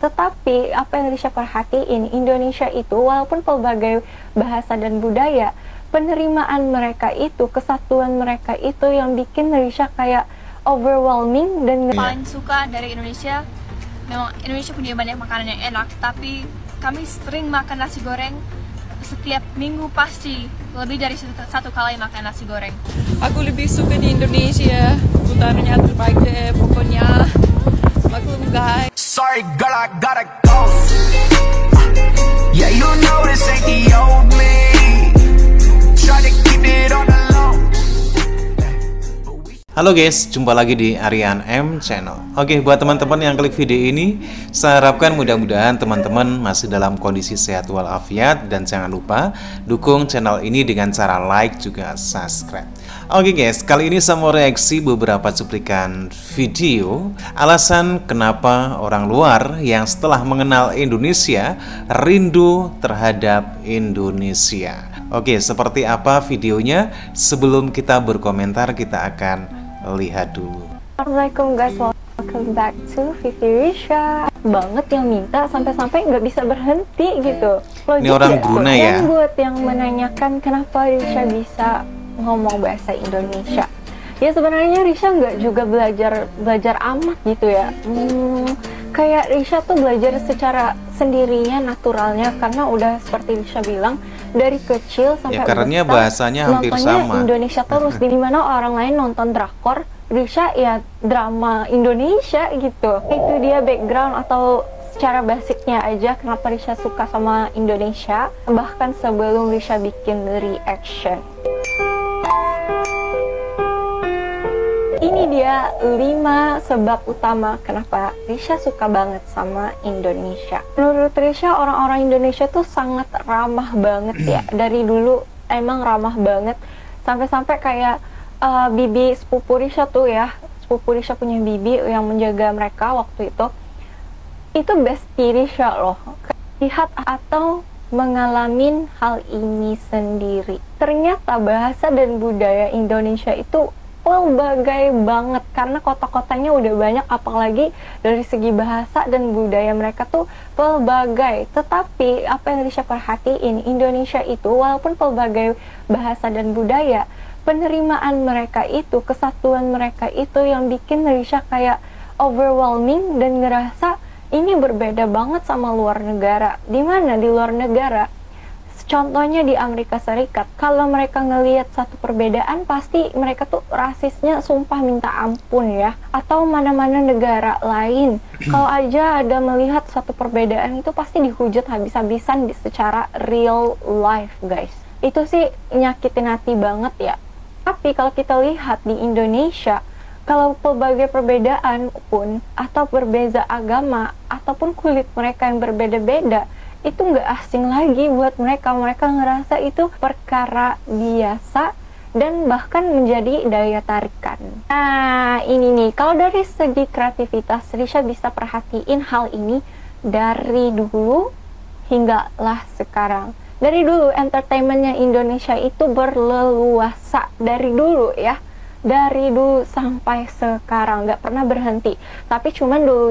Tetapi apa yang Risha perhatiin, Indonesia itu walaupun pelbagai bahasa dan budaya, penerimaan mereka itu, kesatuan mereka itu yang bikin Risha kayak overwhelming. Dan paling suka dari Indonesia, memang Indonesia punya banyak makanan yang enak, tapi kami sering makan nasi goreng. Setiap minggu pasti lebih dari satu kali makan nasi goreng. Aku lebih suka di Indonesia, udaranya terbaik deh pokoknya. Maklum guys. Sorry girl, I gotta go. Yeah, you know this ain't the old me. Try to keep it on the low. Halo guys, jumpa lagi di Aryan M Channel. Oke, buat teman-teman yang klik video ini, saya harapkan mudah-mudahan teman-teman masih dalam kondisi sehat walafiat. Dan jangan lupa dukung channel ini dengan cara like juga subscribe. Oke guys, kali ini saya mau reaksi beberapa cuplikan video alasan kenapa orang luar yang setelah mengenal Indonesia rindu terhadap Indonesia. Oke, seperti apa videonya? Sebelum kita berkomentar, kita akan lihat dulu. Assalamualaikum guys, welcome back to Vivi Risha. Banget yang minta sampai-sampai nggak bisa berhenti gitu. Ini orang Brunei ya. Dan buat yang menanyakan kenapa Risha bisa ngomong bahasa Indonesia, ya sebenarnya Risha nggak juga belajar amat gitu ya. Kayak Risha tuh belajar secara sendirinya, naturalnya, karena udah seperti Risha bilang dari kecil sampai ya, karena bahasanya hampir sama. Indonesia terus di mana orang lain nonton drakor, Risha ya drama Indonesia gitu. Itu dia background atau secara basicnya aja kenapa Risha suka sama Indonesia, bahkan sebelum Risha bikin reaction. Ini dia 5 sebab utama kenapa Risha suka banget sama Indonesia. Menurut Risha, orang-orang Indonesia tuh sangat ramah banget ya. Dari dulu emang ramah banget. Sampai-sampai kayak bibi sepupu Risha tuh ya, sepupu Risha punya bibi yang menjaga mereka waktu itu. Itu bestie Risha loh. Lihat atau mengalami hal ini sendiri. Ternyata bahasa dan budaya Indonesia itu pelbagai banget, karena kota-kotanya udah banyak, apalagi dari segi bahasa dan budaya mereka tuh pelbagai. Tetapi apa yang Risha perhatiin, Indonesia itu walaupun pelbagai bahasa dan budaya, penerimaan mereka itu, kesatuan mereka itu yang bikin Risha kayak overwhelming dan ngerasa ini berbeda banget sama luar negara. Dimana di luar negara, contohnya di Amerika Serikat, kalau mereka ngelihat satu perbedaan, pasti mereka tuh rasisnya sumpah minta ampun ya. Atau mana-mana negara lain, kalau aja ada melihat satu perbedaan itu pasti dihujat habis-habisan secara real life guys. Itu sih nyakitin hati banget ya. Tapi kalau kita lihat di Indonesia, kalau pelbagai perbedaan pun, atau berbeda agama, ataupun kulit mereka yang berbeda-beda, itu nggak asing lagi buat mereka. Mereka ngerasa itu perkara biasa dan bahkan menjadi daya tarikan. Nah ini nih, kalau dari segi kreativitas, Risha bisa perhatiin hal ini dari dulu hingga lah sekarang. Dari dulu entertainmentnya Indonesia itu berleluasa, dari dulu ya, dari dulu sampai sekarang nggak pernah berhenti. Tapi cuman dulu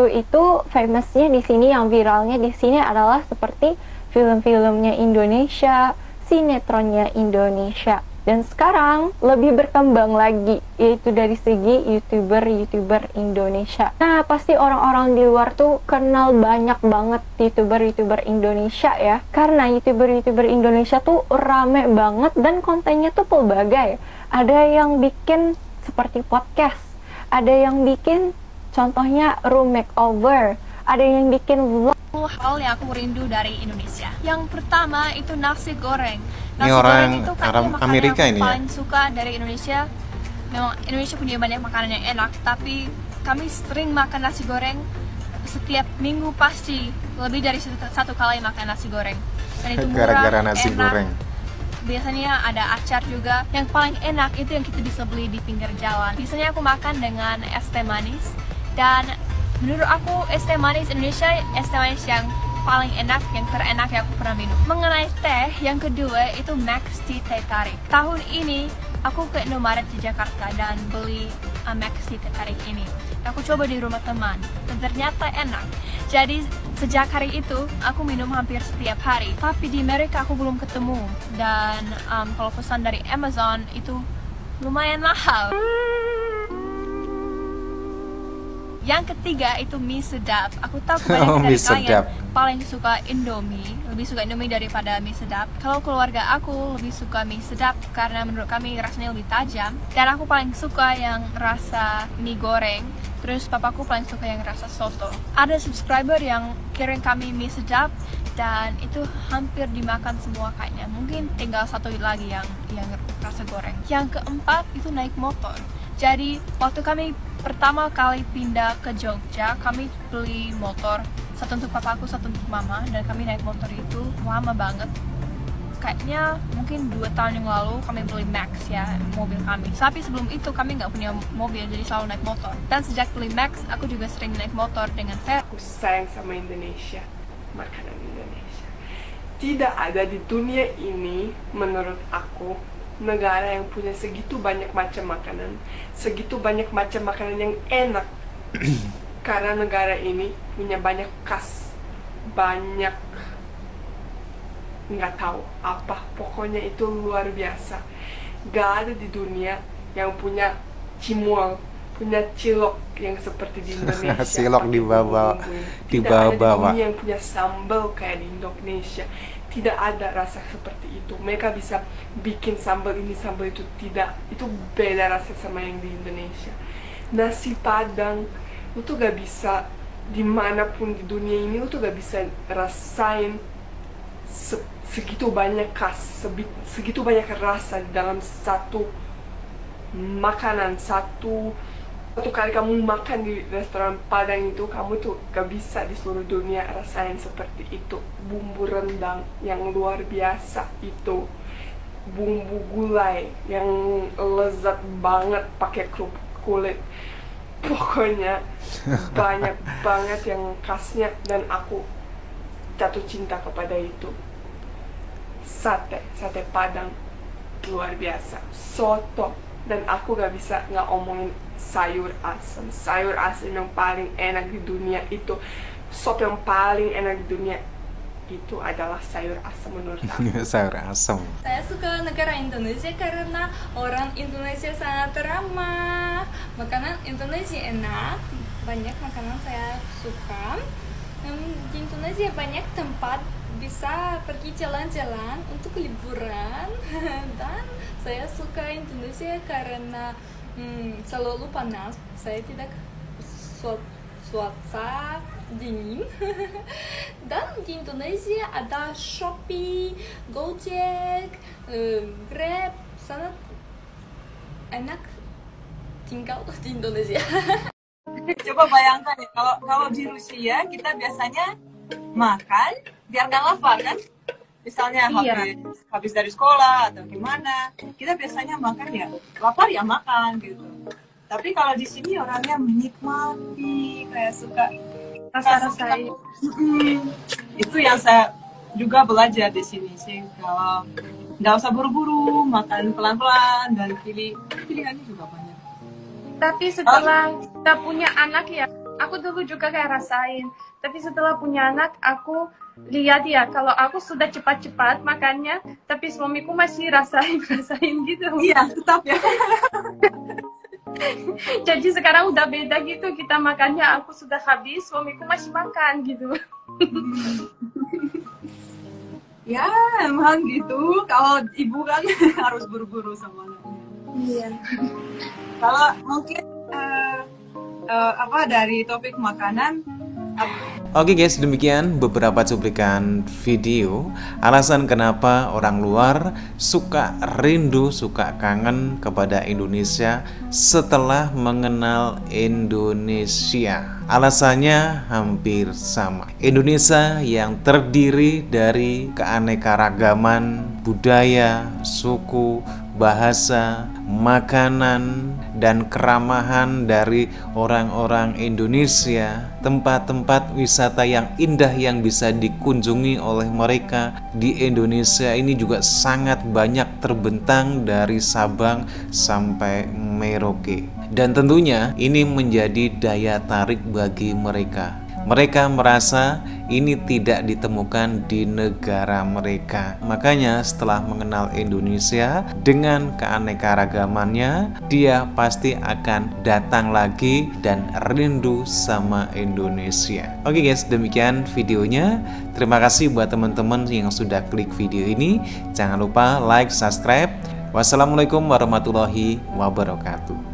itu famousnya di sini, yang viralnya di sini adalah seperti film-filmnya Indonesia, sinetronnya Indonesia. Dan sekarang lebih berkembang lagi, yaitu dari segi YouTuber Indonesia. Nah, pasti orang-orang di luar tuh kenal banyak banget YouTuber Indonesia ya. Karena YouTuber Indonesia tuh rame banget dan kontennya tuh pelbagai. Ada yang bikin seperti podcast, ada yang bikin contohnya room makeover, ada yang bikin vlog. Hal yang aku rindu dari Indonesia, yang pertama itu nasi goreng. Ini orang Arab Amerika ini ya. Paling suka dari Indonesia, memang Indonesia punya banyak makanan yang enak, tapi kami sering makan nasi goreng. Setiap minggu pasti lebih dari satu kali makan nasi goreng. Dan itu murah, gara-gara nasi enak. goreng. Biasanya ada acar juga. Yang paling enak itu yang kita bisa beli di pinggir jalan. Biasanya aku makan dengan es teh manis. Dan menurut aku es teh manis Indonesia, es teh manis yang paling enak, yang terenak yang aku pernah minum. Mengenai teh, yang kedua itu Max Tea Teh Tarik. Tahun ini aku ke Indomaret di Jakarta dan beli Max Tea Teh Tarik ini. Aku coba di rumah teman dan ternyata enak. Jadi sejak hari itu aku minum hampir setiap hari. Tapi di Amerika aku belum ketemu. Dan kalau pesan dari Amazon itu lumayan mahal. Yang ketiga itu mie sedap. Aku tahu kebanyakan mie dari kalian sedap. paling suka Indomie, lebih suka Indomie daripada mie sedap. Kalau keluarga aku lebih suka mie sedap karena menurut kami rasanya lebih tajam. Dan aku paling suka yang rasa mie goreng. Terus papaku paling suka yang rasa soto. Ada subscriber yang kirim kami mie sedap dan itu hampir dimakan semua kayaknya. Mungkin tinggal satu lagi yang rasa goreng. Yang keempat itu naik motor. Jadi waktu kami pertama kali pindah ke Jogja, kami beli motor, satu untuk papaku, satu untuk mama, dan kami naik motor itu lama banget. Kayaknya mungkin 2 tahun yang lalu kami beli Max ya, mobil kami. Tapi sebelum itu kami nggak punya mobil, jadi selalu naik motor. Dan sejak beli Max, aku juga sering naik motor dengan Fer. Aku sayang sama Indonesia, makanan Indonesia. Tidak ada di dunia ini, menurut aku, negara yang punya segitu banyak macam makanan, segitu banyak macam makanan yang enak. Karena negara ini punya banyak khas, banyak nggak tahu apa, pokoknya itu luar biasa. Gak ada di dunia yang punya cimol, punya cilok yang seperti di Indonesia. Cilok pakai dibawa, bumbu-bumbu. dibawa-bawa. Tidak ada di dunia yang punya sambal kayak di Indonesia. Tidak ada rasa seperti itu. Mereka bisa bikin sambal ini, sambal itu. Tidak, itu beda rasa sama yang di Indonesia. Nasi Padang, lu tuh gak bisa, dimanapun di dunia ini, lu tuh gak bisa rasain segitu banyak khas, segitu banyak rasa dalam satu makanan. Satu kali kamu makan di restoran Padang itu, kamu tuh gak bisa di seluruh dunia rasain seperti itu. Bumbu rendang yang luar biasa itu, bumbu gulai yang lezat banget pakai kerupuk kulit. Pokoknya banyak banget yang khasnya dan aku jatuh cinta kepada itu. Sate Padang luar biasa, soto, dan aku gak bisa nggak omongin sayur asem yang paling enak di dunia itu, sop yang paling enak di dunia itu adalah sayur asem menurut aku. Sayur asem. Saya suka negara Indonesia karena orang Indonesia sangat ramah. Makanan Indonesia enak, banyak makanan saya suka. Di Indonesia banyak tempat bisa pergi jalan-jalan untuk liburan. Dan saya suka Indonesia karena selalu panas. Saya tidak cuaca dingin. Dan di Indonesia ada Shopee, Gojek, Grab, sangat enak tinggal di Indonesia. Coba bayangkan ya, kalau di Rusia kita biasanya makan biar nggak lapar kan? Misalnya habis dari sekolah atau gimana, kita biasanya makan ya lapar ya makan gitu. Tapi kalau di sini orangnya menikmati, kayak suka rasa-rasain. Itu yang saya juga belajar di sini sih, kalau nggak usah buru-buru, makan pelan-pelan dan pilihannya juga banyak. Tapi setelah kita punya anak ya, aku dulu juga kayak rasain. Tapi setelah punya anak, aku lihat ya, kalau aku sudah cepat-cepat makannya, tapi suamiku masih rasain gitu. Iya, tetap ya. Jadi sekarang udah beda gitu, kita makannya aku sudah habis, suamiku masih makan gitu. Ya, emang gitu. Kalau ibu kan harus buru-buru sama anaknya. Iya. Kalau mungkin dari topik makanan. Oke guys, demikian beberapa cuplikan video alasan kenapa orang luar suka rindu, suka kangen kepada Indonesia setelah mengenal Indonesia. Alasannya hampir sama. Indonesia yang terdiri dari keanekaragaman budaya, suku, bahasa, makanan, dan keramahan dari orang-orang Indonesia, tempat-tempat wisata yang indah yang bisa dikunjungi oleh mereka di Indonesia ini juga sangat banyak terbentang dari Sabang sampai Merauke. Dan tentunya ini menjadi daya tarik bagi mereka. Mereka merasa ini tidak ditemukan di negara mereka. Makanya setelah mengenal Indonesia dengan keanekaragamannya, dia pasti akan datang lagi dan rindu sama Indonesia. Oke guys, demikian videonya. Terima kasih buat teman-teman yang sudah klik video ini. Jangan lupa like, subscribe. Wassalamualaikum warahmatullahi wabarakatuh.